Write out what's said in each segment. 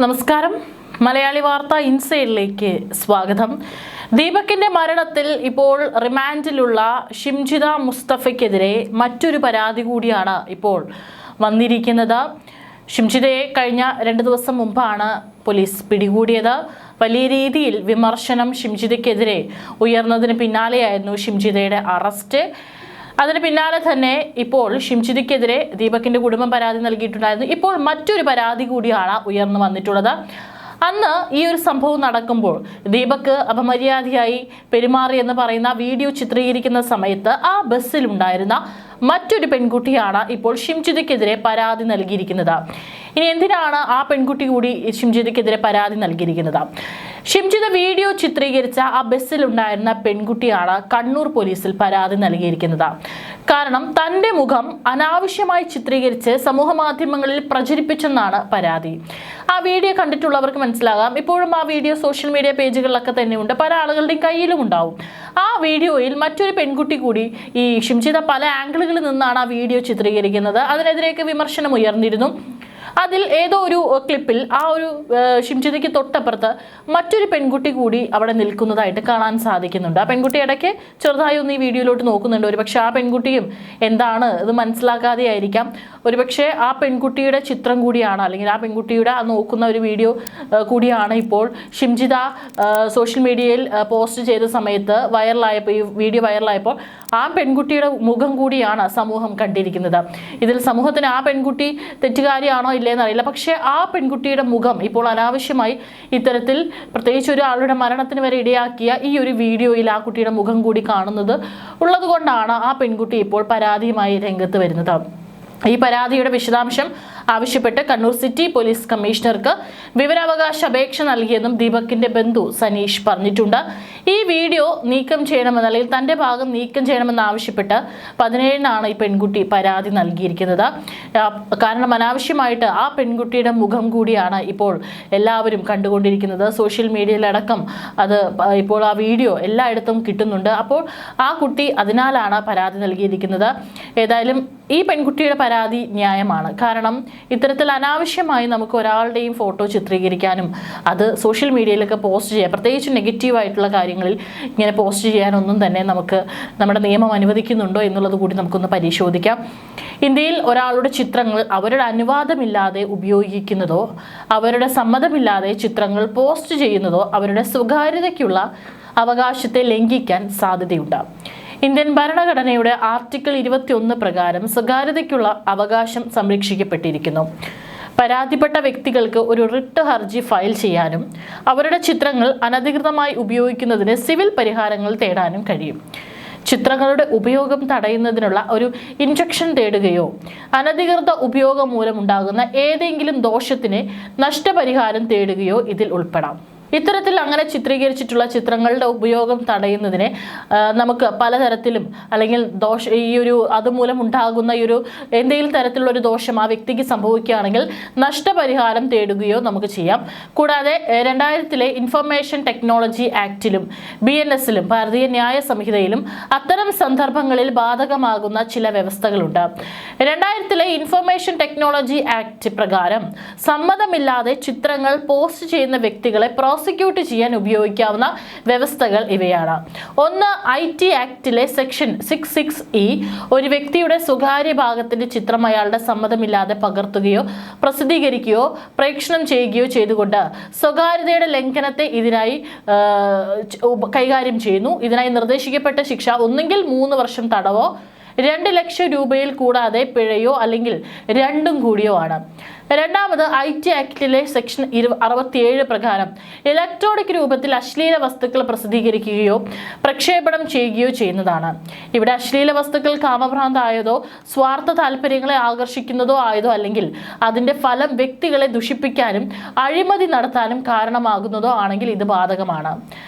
നമസ്കാരം. മലയാളി വാർത്ത ഇൻസൈഡിലേക്ക് സ്വാഗതം. ദീപകിന്റെ മരണത്തിൽ ഇപ്പോൾ റിമാൻഡിലുള്ള ഷിംജിത മുസ്തഫയ്ക്കെതിരെ മറ്റൊരു പരാതി കൂടിയാണ് ഇപ്പോൾ വന്നിരിക്കുന്നത്. ഷിംജിതയെ കഴിഞ്ഞ 2 ദിവസം മുമ്പാണ് പോലീസ് പിടികൂടിയത്. വലിയ രീതിയിൽ വിമർശനം ഷിംജിതയ്ക്കെതിരെ ഉയർന്നതിന് പിന്നാലെയായിരുന്നു ഷിംജിതയുടെ അറസ്റ്റ്. അതിന് പിന്നാലെ തന്നെ ഇപ്പോൾ ഷിംജിതയ്ക്കെതിരെ ദീപകിന്റെ കുടുംബം പരാതി നൽകിയിട്ടുണ്ടായിരുന്നു. ഇപ്പോൾ മറ്റൊരു പരാതി കൂടിയാണ് ഉയർന്നു വന്നിട്ടുള്ളത്. അന്ന് ഈ ഒരു സംഭവം നടക്കുമ്പോൾ ദീപക് അപമര്യാദയായി പെരുമാറിയെന്ന് പറയുന്ന വീഡിയോ ചിത്രീകരിക്കുന്ന സമയത്ത് ആ ബസ്സിലുണ്ടായിരുന്ന മറ്റൊരു പെൺകുട്ടിയാണ് ഇപ്പോൾ ഷിംജിതയ്ക്കെതിരെ പരാതി നൽകിയിരിക്കുന്നത്. ഇനി എന്തിനാണ് ആ പെൺകുട്ടി കൂടി ഷിംജിതയ്ക്കെതിരെ പരാതി നൽകിയിരിക്കുന്നത്? ഷിംജിത വീഡിയോ ചിത്രീകരിച്ച ആ ബസ്സിലുണ്ടായിരുന്ന പെൺകുട്ടിയാണ് കണ്ണൂർ പോലീസിൽ പരാതി നൽകിയിരിക്കുന്നത്. കാരണം തൻ്റെ മുഖം അനാവശ്യമായി ചിത്രീകരിച്ച് സമൂഹ മാധ്യമങ്ങളിൽ പ്രചരിപ്പിച്ചെന്നാണ് പരാതി. ആ വീഡിയോ കണ്ടിട്ടുള്ളവർക്ക് മനസ്സിലാകാം. ഇപ്പോഴും ആ വീഡിയോ സോഷ്യൽ മീഡിയ പേജുകളിലൊക്കെ തന്നെയുണ്ട്, പല ആളുകളുടെയും കയ്യിലും ഉണ്ടാവും. ആ വീഡിയോയിൽ മറ്റൊരു പെൺകുട്ടി കൂടി ഈ ഷിംജിത പല ആംഗിളുകളിൽ നിന്നാണ് ആ വീഡിയോ ചിത്രീകരിക്കുന്നത്. അതിനെതിരെയൊക്കെ വിമർശനം ഉയർന്നിരുന്നു. അതിൽ ഏതോ ഒരു ക്ലിപ്പിൽ ആ ഒരു ഷിംജിതയ്ക്ക് തൊട്ടപ്പുറത്ത് മറ്റൊരു പെൺകുട്ടി കൂടി അവിടെ നിൽക്കുന്നതായിട്ട് കാണാൻ സാധിക്കുന്നുണ്ട്. ആ പെൺകുട്ടി ഇടയ്ക്ക് ചെറുതായി ഒന്ന് ഈ വീഡിയോയിലോട്ട് നോക്കുന്നുണ്ട്. ഒരുപക്ഷെ ആ പെൺകുട്ടിയും എന്താണ് ഇത് മനസ്സിലാക്കാതെ ആയിരിക്കാം. ഒരുപക്ഷെ ആ പെൺകുട്ടിയുടെ ചിത്രം കൂടിയാണ്, അല്ലെങ്കിൽ ആ പെൺകുട്ടിയുടെ നോക്കുന്ന ഒരു വീഡിയോ കൂടിയാണ് ഇപ്പോൾ ഷിംജിത സോഷ്യൽ മീഡിയയിൽ പോസ്റ്റ് ചെയ്ത സമയത്ത് വൈറലായപ്പോൾ, ഈ വീഡിയോ വൈറലായപ്പോൾ ആ പെൺകുട്ടിയുടെ മുഖം കൂടിയാണ് സമൂഹം കണ്ടിരിക്കുന്നത്. ഇതിൽ സമൂഹത്തിന് ആ പെൺകുട്ടി തെറ്റുകാരിയാണോ ഇല്ലേന്ന് അറിയില്ല. പക്ഷേ ആ പെൺകുട്ടിയുടെ മുഖം ഇപ്പോൾ അനാവശ്യമായി ഇത്തരത്തിൽ, പ്രത്യേകിച്ച് ഒരാളുടെ മരണത്തിന് വരെ ഇടയാക്കിയ ഈ ഒരു വീഡിയോയിൽ ആ കുട്ടിയുടെ മുഖം കൂടി കാണുന്നത് ഉള്ളത് കൊണ്ടാണ് ആ പെൺകുട്ടി ഇപ്പോൾ പരാതിയുമായി രംഗത്ത് വരുന്നത്. ഈ പരാതിയുടെ വിശദാംശം ആവശ്യപ്പെട്ട് കണ്ണൂർ സിറ്റി പോലീസ് കമ്മീഷണർക്ക് വിവരാവകാശ അപേക്ഷ നൽകിയെന്നും ദീപകിന്റെ ബന്ധു സനീഷ് പറഞ്ഞിട്ടുണ്ട്. ഈ വീഡിയോ നീക്കം ചെയ്യണമെന്ന്, അല്ലെങ്കിൽ തന്റെ ഭാഗം നീക്കം ചെയ്യണമെന്ന് ആവശ്യപ്പെട്ട് 17-നാണ് ഈ പെൺകുട്ടി പരാതി നൽകിയിരിക്കുന്നത്. കാരണം അനാവശ്യമായിട്ട് ആ പെൺകുട്ടിയുടെ മുഖം കൂടിയാണ് ഇപ്പോൾ എല്ലാവരും കണ്ടുകൊണ്ടിരിക്കുന്നത്. സോഷ്യൽ മീഡിയയിലടക്കം അത് ഇപ്പോൾ ആ വീഡിയോ എല്ലായിടത്തും കിട്ടുന്നുണ്ട്. അപ്പോൾ ആ കുട്ടി അതിനാലാണ് പരാതി നൽകിയിരിക്കുന്നത്. ഏതായാലും ഈ പെൺകുട്ടിയുടെ പരാതി ന്യായമാണ്. കാരണം ഇത്തരത്തിൽ അനാവശ്യമായി നമുക്ക് ഒരാളുടെയും ഫോട്ടോ ചിത്രീകരിക്കാനും അത് സോഷ്യൽ മീഡിയയിലൊക്കെ പോസ്റ്റ് ചെയ്യാം, പ്രത്യേകിച്ച് നെഗറ്റീവായിട്ടുള്ള കാര്യങ്ങളിൽ ഇങ്ങനെ പോസ്റ്റ് ചെയ്യാനൊന്നും തന്നെ നമുക്ക് നമ്മുടെ നിയമം അനുവദിക്കുന്നുണ്ടോ എന്നുള്ളത് കൂടി നമുക്കൊന്ന് പരിശോധിക്കാം. ഇന്ത്യയിൽ ഒരാളുടെ ചിത്രങ്ങൾ അവരുടെ അനുവാദമില്ലാതെ ഉപയോഗിക്കുന്നതോ അവരുടെ സമ്മതമില്ലാതെ ചിത്രങ്ങൾ പോസ്റ്റ് ചെയ്യുന്നതോ അവരുടെ സ്വകാര്യതയ്ക്കുള്ള അവകാശത്തെ ലംഘിക്കാൻ സാധ്യതയുണ്ട്. ഇന്ത്യൻ ഭരണഘടനയുടെ ആർട്ടിക്കിൾ 21 പ്രകാരം സ്വകാര്യതയ്ക്കുള്ള അവകാശം സംരക്ഷിക്കപ്പെട്ടിരിക്കുന്നു. പരാതിപ്പെട്ട വ്യക്തികൾക്ക് ഒരു റിട്ട് ഹർജി ഫയൽ ചെയ്യാനും അവരുടെ ചിത്രങ്ങൾ അനധികൃതമായി ഉപയോഗിക്കുന്നതിന് സിവിൽ പരിഹാരങ്ങൾ തേടാനും കഴിയും. ചിത്രങ്ങളുടെ ഉപയോഗം തടയുന്നതിനുള്ള ഒരു ഇൻജക്ഷൻ തേടുകയോ അനധികൃത ഉപയോഗം മൂലമുണ്ടാകുന്ന ഏതെങ്കിലും ദോഷത്തിന് നഷ്ടപരിഹാരം തേടുകയോ ഇതിൽ ഉൾപ്പെടാം. ഇത്തരത്തിൽ അങ്ങനെ ചിത്രീകരിച്ചിട്ടുള്ള ചിത്രങ്ങളുടെ ഉപയോഗം തടയുന്നതിനെ നമുക്ക് പലതരത്തിലും, അല്ലെങ്കിൽ ഈ ഒരു അതുമൂലം ഉണ്ടാകുന്ന ഈ ഒരു എന്തെങ്കിലും തരത്തിലുള്ള ഒരു ദോഷം ആ വ്യക്തിക്ക് സംഭവിക്കുകയാണെങ്കിൽ നഷ്ടപരിഹാരം തേടുകയോ നമുക്ക് ചെയ്യാം. കൂടാതെ 2000-ലെ ഇൻഫർമേഷൻ ടെക്നോളജി ആക്ടിലും BNS-ലും ഭാരതീയ ന്യായ സംഹിതയിലും അത്തരം സന്ദർഭങ്ങളിൽ ബാധകമാകുന്ന ചില വ്യവസ്ഥകളുണ്ട്. 2000-ലെ ഇൻഫർമേഷൻ ടെക്നോളജി ആക്ട് പ്രകാരം സമ്മതമില്ലാതെ ചിത്രങ്ങൾ പോസ്റ്റ് ചെയ്യുന്ന വ്യക്തികളെ പ്രോസിക്യൂട്ട് ചെയ്യാൻ ഉപയോഗിക്കാവുന്ന വ്യവസ്ഥകൾ ഇവയാണ്. 1. IT ആക്ടിലെ സെക്ഷൻ 66E ഒരു വ്യക്തിയുടെ സ്വകാര്യ ഭാഗത്തിന്റെ ചിത്രം അയാളുടെ സമ്മതമില്ലാതെ പകർത്തുകയോ പ്രസിദ്ധീകരിക്കുകയോ പ്രേക്ഷണം ചെയ്യുകയോ ചെയ്തുകൊണ്ട് സ്വകാര്യതയുടെ ലംഘനത്തെ ഇതിനായി കൈകാര്യം ചെയ്യുന്നു. ഇതിനായി നിർദ്ദേശിക്കപ്പെട്ട ശിക്ഷ ഒന്നുകിൽ 3 വർഷം തടവോ 2 ലക്ഷം രൂപയിൽ കൂടാതെ പിഴയോ അല്ലെങ്കിൽ രണ്ടും കൂടിയോ ആണ്. രണ്ടാമത് IT ആക്ടിലെ സെക്ഷൻ 67 പ്രകാരം ഇലക്ട്രോണിക് രൂപത്തിൽ അശ്ലീല വസ്തുക്കൾ പ്രസിദ്ധീകരിക്കുകയോ പ്രക്ഷേപണം ചെയ്യുകയോ ചെയ്യുന്നതാണ്. ഇവിടെ അശ്ലീല വസ്തുക്കൾ കാമഭ്രാന്തായതോ സ്വാർത്ഥ താല്പര്യങ്ങളെ ആകർഷിക്കുന്നതോ ആയതോ അല്ലെങ്കിൽ അതിന്റെ ഫലം വ്യക്തികളെ ദുഷിപ്പിക്കാനും അഴിമതി നടത്താനും കാരണമാകുന്നതോ ആണെങ്കിൽ ഇത് ബാധകമാണ്.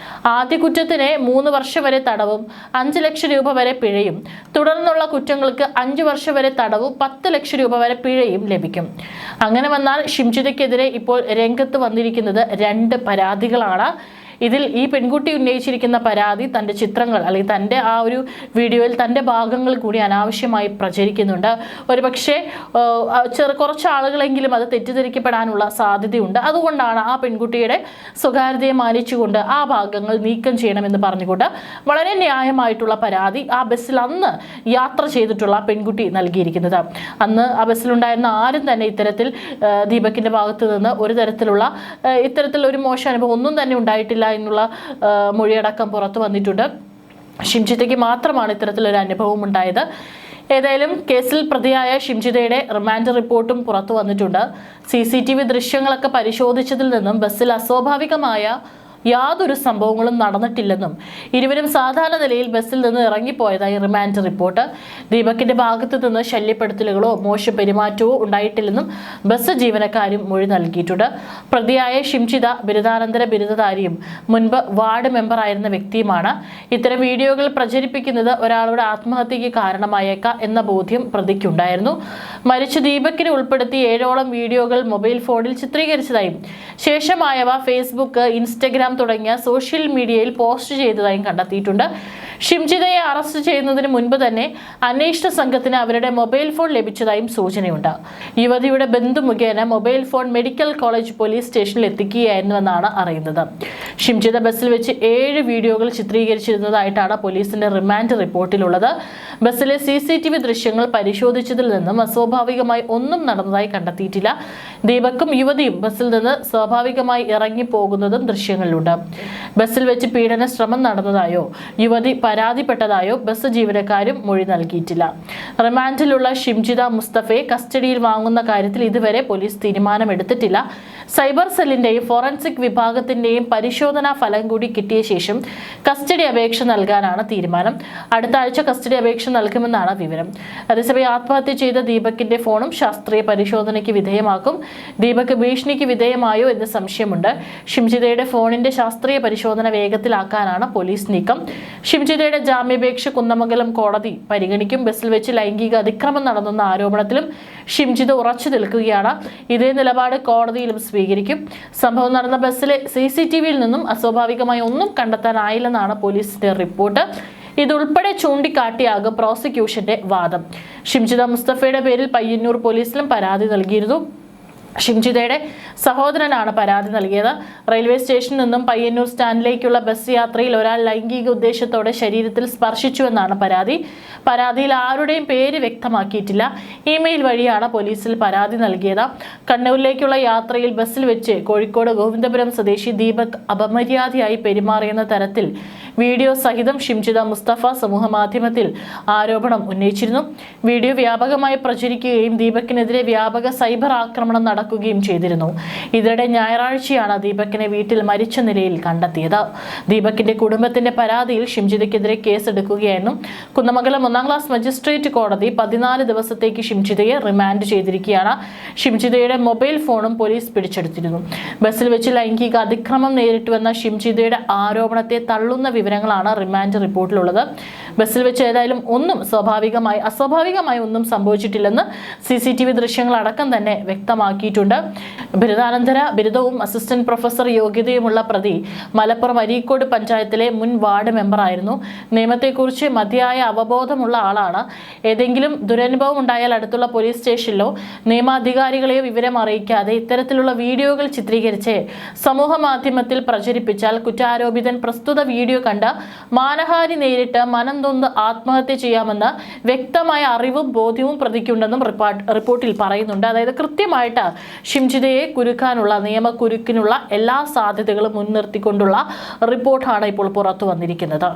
ആദ്യ കുറ്റത്തിന് 3 വർഷം വരെ തടവും 5 ലക്ഷം രൂപ വരെ പിഴയും, തുടർന്നുള്ള കുറ്റങ്ങൾക്ക് 5 വർഷം വരെ തടവും 10 ലക്ഷം രൂപ വരെ പിഴയും ലഭിക്കും. അങ്ങനെ വന്നാൽ ഷിംജിതയ്ക്കെതിരെ ഇപ്പോൾ രംഗത്ത് വന്നിരിക്കുന്നത് 2 പരാതികളാണ്. ഇതിൽ ഈ പെൺകുട്ടി ഉന്നയിച്ചിരിക്കുന്ന പരാതി തൻ്റെ ചിത്രങ്ങൾ അല്ലെങ്കിൽ തൻ്റെ ആ ഒരു വീഡിയോയിൽ തൻ്റെ ഭാഗങ്ങൾ കൂടി അനാവശ്യമായി പ്രചരിക്കുന്നുണ്ട്. ഒരുപക്ഷെ കുറച്ച് ആളുകളെങ്കിലും അത് തെറ്റിദ്ധരിക്കപ്പെടാനുള്ള സാധ്യതയുണ്ട്. അതുകൊണ്ടാണ് ആ പെൺകുട്ടിയുടെ സ്വകാര്യതയെ മാനിച്ചുകൊണ്ട് ആ ഭാഗങ്ങൾ നീക്കം ചെയ്യണമെന്ന് പറഞ്ഞുകൊണ്ട് വളരെ ന്യായമായിട്ടുള്ള പരാതി ആ ബസ്സിൽ അന്ന് യാത്ര ചെയ്തിട്ടുള്ള പെൺകുട്ടി നൽകിയിരിക്കുന്നത്. അന്ന് ആ ബസ്സിലുണ്ടായിരുന്ന ആരും തന്നെ ഇത്തരത്തിൽ ദീപകിന്റെ ഭാഗത്ത് നിന്ന് ഒരു തരത്തിലുള്ള ഇത്തരത്തിലൊരു മോശം അനുഭവം ഒന്നും തന്നെ ഉണ്ടായിട്ടില്ല എന്നുള്ള മൊഴിയടക്കം പുറത്തു വന്നിട്ടുണ്ട്. ഷിംജിതയ്ക്ക് മാത്രമാണ് ഇത്തരത്തിലൊരു അനുഭവം ഉണ്ടായത്. ഏതായാലും കേസിൽ പ്രതിയായ ഷിംജിതയുടെ റിമാൻഡ് റിപ്പോർട്ടും പുറത്തു വന്നിട്ടുണ്ട്. CCTV ദൃശ്യങ്ങളൊക്കെ പരിശോധിച്ചതിൽ നിന്നും ബസ്സിൽ അസ്വാഭാവികമായ യാതൊരു സംഭവങ്ങളും നടന്നിട്ടില്ലെന്നും ഇരുവരും സാധാരണ നിലയിൽ ബസ്സിൽ നിന്ന് ഇറങ്ങിപ്പോയതായി റിമാൻഡ് റിപ്പോർട്ട്. ദീപകിന്റെ ഭാഗത്തു നിന്ന് ശല്യപ്പെടുത്തലുകളോ മോശം പെരുമാറ്റമോ ഉണ്ടായിട്ടില്ലെന്നും ബസ് ജീവനക്കാരും മൊഴി നൽകിയിട്ടുണ്ട്. പ്രതിയായ ഷിംജിത ബിരുദാനന്തര ബിരുദധാരിയും മുൻപ് വാർഡ് മെമ്പറായിരുന്ന വ്യക്തിയുമാണ്. ഇത്തരം വീഡിയോകൾ പ്രചരിപ്പിക്കുന്നത് ഒരാളുടെ ആത്മഹത്യയ്ക്ക് കാരണമായേക്കാം എന്ന ബോധ്യം പ്രതിക്കുണ്ടായിരുന്നു. മരിച്ച ദീപകിനെ ഉൾപ്പെടുത്തി 7ഓളം വീഡിയോകൾ മൊബൈൽ ഫോണിൽ ചിത്രീകരിച്ചതായും ശേഷമായവ ഫേസ്ബുക്ക്, ഇൻസ്റ്റഗ്രാം തുടങ്ങിയ സോഷ്യൽ മീഡിയയിൽ പോസ്റ്റ് ചെയ്തതായും കണ്ടെത്തിയിട്ടുണ്ട്. ഷിംജിതയെ അറസ്റ്റ് ചെയ്യുന്നതിന് മുൻപ് തന്നെ അന്വേഷണ സംഘത്തിന് അവരുടെ മൊബൈൽ ഫോൺ ലഭിച്ചതായും സൂചനയുണ്ട്. യുവതിയുടെ ബന്ധു മുഖേന mobile phone medical college police സ്റ്റേഷനിൽ എത്തിക്കുകയായിരുന്നുവെന്നാണ് അറിയുന്നത്. ഷിംജിത ബസ്സിൽ വെച്ച് 7 വീഡിയോകൾ ചിത്രീകരിച്ചിരുന്നതായിട്ടാണ് പോലീസിന്റെ റിമാൻഡ് റിപ്പോർട്ടിലുള്ളത്. ബസ്സിലെ CCTV ദൃശ്യങ്ങൾ പരിശോധിച്ചതിൽ നിന്നും അസ്വാഭാവികമായി ഒന്നും നടന്നതായി കണ്ടെത്തിയിട്ടില്ല. ദീപക്കും യുവതിയും ബസ്സിൽ നിന്ന് സ്വാഭാവികമായി ഇറങ്ങിപ്പോകുന്നതും ദൃശ്യങ്ങളിലുണ്ട്. ബസ്സിൽ വെച്ച് പീഡന ശ്രമം നടന്നതായോ യുവതി പരാതിപ്പെട്ടതായോ ബസ് ജീവനക്കാരും മൊഴി നൽകിയിട്ടില്ല. റിമാൻഡിലുള്ള ഷിംജിത മുസ്തഫയെ കസ്റ്റഡിയിൽ വാങ്ങുന്ന കാര്യത്തിൽ ഇതുവരെ പോലീസ് തീരുമാനമെടുത്തിട്ടില്ല. സൈബർ സെല്ലിന്റെയും ഫോറൻസിക് വിഭാഗത്തിന്റെയും പരിശോധനാ ഫലം കൂടി കിട്ടിയ ശേഷം കസ്റ്റഡി അപേക്ഷ നൽകാനാണ് തീരുമാനം. അടുത്ത ആഴ്ച കസ്റ്റഡി അപേക്ഷ നൽകുമെന്നാണ് വിവരം. അതേസമയം ആത്മഹത്യ ചെയ്ത ദീപകിന്റെ ഫോണും ശാസ്ത്രീയ പരിശോധനയ്ക്ക് വിധേയമാക്കും. ദീപക് ഭീഷണിക്ക് വിധേയമായോ എന്ന് സംശയമുണ്ട്. ഷിംജിതയുടെ ഫോണിന്റെ ശാസ്ത്രീയ പരിശോധന വേഗത്തിലാക്കാനാണ് പോലീസ് നീക്കം. ഷിംജിതയുടെ ജാമ്യാപേക്ഷ കുന്നമംഗലം കോടതി പരിഗണിക്കും. ബസ്സിൽ വെച്ച് ലൈംഗിക അതിക്രമം നടന്നെന്ന ആരോപണത്തിലും ഷിംജിത ഉറച്ചു നിൽക്കുകയാണ്. ഇതേ നിലപാട് കോടതിയിലും സ്വീകരിക്കും. സംഭവം നടന്ന ബസ്സിലെ CCTVയിൽ നിന്നും അസ്വാഭാവികമായി ഒന്നും കണ്ടെത്താനായില്ലെന്നാണ് പോലീസിന്റെ റിപ്പോർട്ട്. ഇതുൾപ്പെടെ ചൂണ്ടിക്കാട്ടിയാകും പ്രോസിക്യൂഷന്റെ വാദം. ഷിംജിത മുസ്തഫയുടെ പേരിൽ പയ്യന്നൂർ പോലീസിലും പരാതി നൽകിയിരുന്നു. ഷിംജിതയുടെ സഹോദരനാണ് പരാതി നൽകിയത്. റെയിൽവേ സ്റ്റേഷനിൽ നിന്നും പയ്യന്നൂർ സ്റ്റാൻഡിലേക്കുള്ള ബസ് യാത്രയിൽ ഒരാൾ ലൈംഗിക ഉദ്ദേശത്തോടെ ശരീരത്തിൽ സ്പർശിച്ചുവെന്നാണ് പരാതി. പരാതിയിൽ ആരുടെയും പേര് വ്യക്തമാക്കിയിട്ടില്ല. ഇമെയിൽ വഴിയാണ് പോലീസിൽ പരാതി നൽകിയത്. കണ്ണൂരിലേക്കുള്ള യാത്രയിൽ ബസ്സിൽ വെച്ച് കോഴിക്കോട് ഗോവിന്ദപുരം സ്വദേശി ദീപക് അപമര്യാദയായി പെരുമാറിയെന്ന തരത്തിൽ വീഡിയോ സഹിതം ഷിംജിത മുസ്തഫ സമൂഹമാധ്യമത്തിൽ ആരോപണം ഉന്നയിച്ചിരുന്നു. വീഡിയോ വ്യാപകമായി പ്രചരിക്കുകയും ദീപക്കിനെതിരെ വ്യാപക സൈബർ ആക്രമണം നടക്കുകയും ചെയ്തിരുന്നു. ഇതിനിടെ ഞായറാഴ്ചയാണ് ദീപക്കിനെ വീട്ടിൽ മരിച്ച നിലയിൽ കണ്ടെത്തിയത്. ദീപക്കിന്റെ കുടുംബത്തിന്റെ പരാതിയിൽ ഷിംജിതയ്ക്കെതിരെ കേസെടുക്കുകയായിരുന്നു. കുന്നമംഗലം 1ാം ക്ലാസ് മജിസ്ട്രേറ്റ് കോടതി 14 ദിവസത്തേക്ക് ഷിംജിതയെ റിമാൻഡ് ചെയ്തിരിക്കുകയാണ്. ഷിംജിതയുടെ മൊബൈൽ ഫോണും പോലീസ് പിടിച്ചെടുത്തിരുന്നു. ബസ്സിൽ വെച്ച് ലൈംഗിക അതിക്രമം നേരിട്ടുവെന്ന ഷിംജിതയുടെ ആരോപണത്തെ തള്ളുന്ന വിവരങ്ങളാണ് റിമാൻഡ് റിപ്പോർട്ടിലുള്ളത്. ബസ്സിൽ വെച്ച് ഏതായാലും അസ്വാഭാവികമായി ഒന്നും സംഭവിച്ചിട്ടില്ലെന്ന് CCTV ദൃശ്യങ്ങളടക്കം തന്നെ വ്യക്തമാക്കിയിട്ടുണ്ട്. ബിരുദാനന്തര ബിരുദവും അസിസ്റ്റന്റ് പ്രൊഫസർ യോഗ്യതയുമുള്ള പ്രതി മലപ്പുറം അരീക്കോട് പഞ്ചായത്തിലെ മുൻ വാർഡ് മെമ്പറായിരുന്നു. നിയമത്തെക്കുറിച്ച് മതിയായ അവബോധമുള്ള ആളാണ്. ഏതെങ്കിലും ദുരനുഭവം ഉണ്ടായാൽ അടുത്തുള്ള പോലീസ് സ്റ്റേഷനിലോ നിയമാധികാരികളെയോ വിവരം അറിയിക്കാതെ ഇത്തരത്തിലുള്ള വീഡിയോകൾ ചിത്രീകരിച്ച് സമൂഹ മാധ്യമത്തിൽ പ്രചരിപ്പിച്ചാൽ കുറ്റാരോപിതൻ പ്രസ്തുത വീഡിയോ കണ്ട് മാനഹാനി നേരിട്ട് മനം നൊന്ത് ആത്മഹത്യ ചെയ്യാമെന്ന് വ്യക്തമായ അറിവും ബോധ്യവും പ്രതിക്കുണ്ടെന്നും റിപ്പോർട്ടിൽ പറയുന്നുണ്ട്. അതായത് കൃത്യമായിട്ട് ഷിംജിതയെ കുരുക്കാനുള്ള നിയമക്കുരുക്കിനുള്ള എല്ലാ സാധ്യതകളും മുൻനിർത്തിക്കൊണ്ടുള്ള റിപ്പോർട്ടാണ് ഇപ്പോൾ പുറത്തു വന്നിരിക്കുന്നത്.